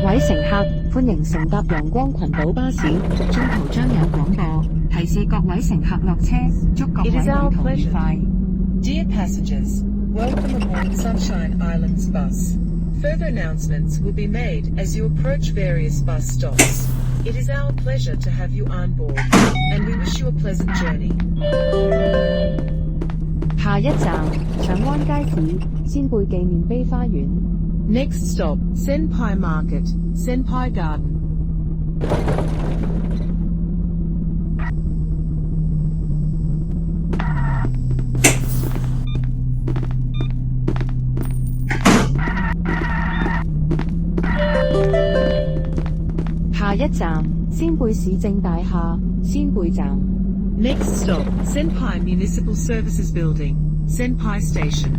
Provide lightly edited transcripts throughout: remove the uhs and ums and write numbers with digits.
位乘客，歡迎乘搭陽光群島巴士，中途將有廣播提示各位乘客落車，祝各位 It is 旅 our 途愉 pleasure. 快。 Dear passengers, welcome aboard Sunshine Islands bus. Further announcements will be made as you approach various bus stops. It is our pleasure to have you on board, and we wish you a pleasant journey. 下一站，長灣街市仙貝紀念碑花園。 Next stop, Senpai Market, Senpai Garden. 下一站，仙貝市政大廈仙貝站。 Next stop, Senpai Municipal Services Building, Senpai Station.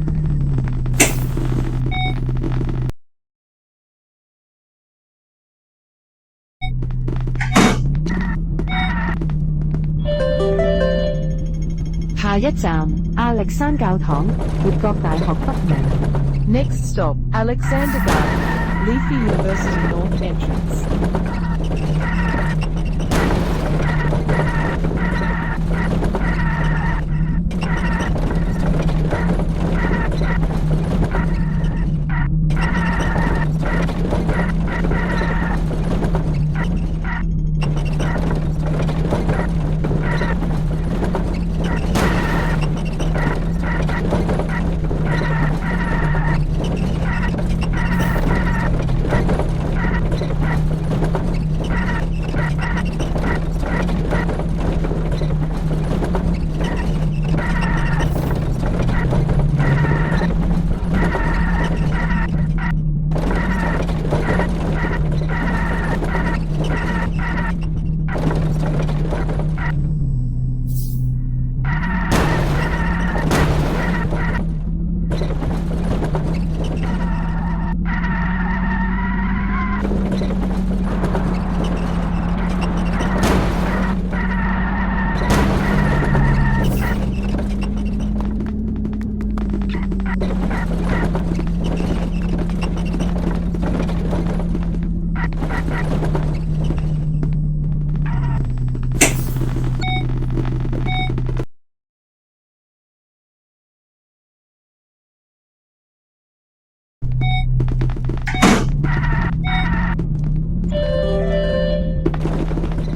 下一站，亞歷山教堂活國大學北門。 Next stop, Alexander Garden, Leafy University North Entrance.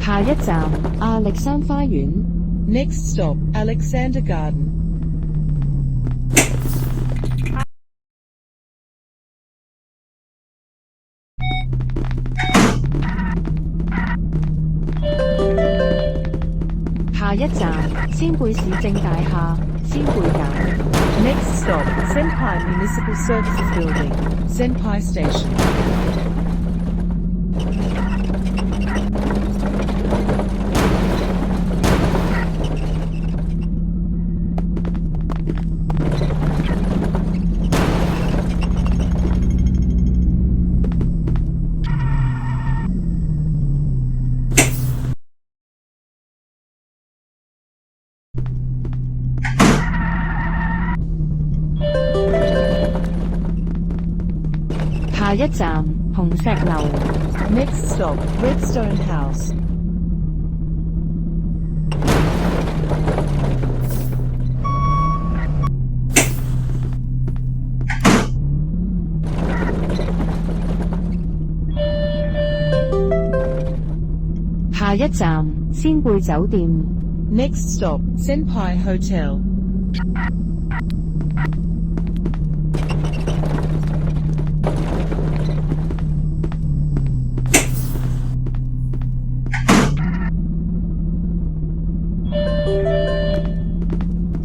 下一站，亞歷山花園。 Next stop, Alexander Garden. 下一站，仙貝市政大廈仙貝站。 Next stop, Senpai Municipal Services Building, Senpai Station. 下一站，紅石樓。 Next stop, Redstone House. 下一站，仙貝酒店。 Next stop, Senpai Hotel.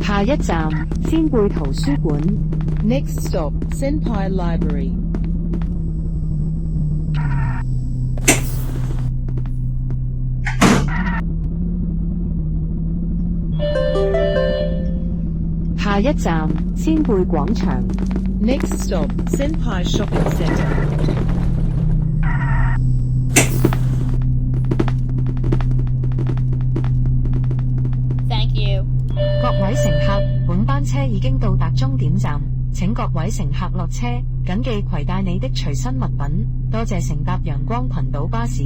下一站，仙貝圖書館。 Next stop, Senpai Library. 下一站，仙貝廣場。 Next stop, Senpai Shopping Center. 各位乘客，本班車已經到達終點站，請各位乘客落車，繼謹記攜帶你的隨身物品。多謝乘搭陽光群島巴士。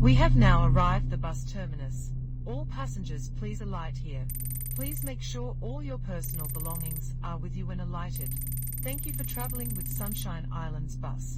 We have now arrived at the bus terminus. All passengers, please alight here. Please make sure all your personal belongings are with you when alighted. Thank you for traveling with Sunshine Islands Bus.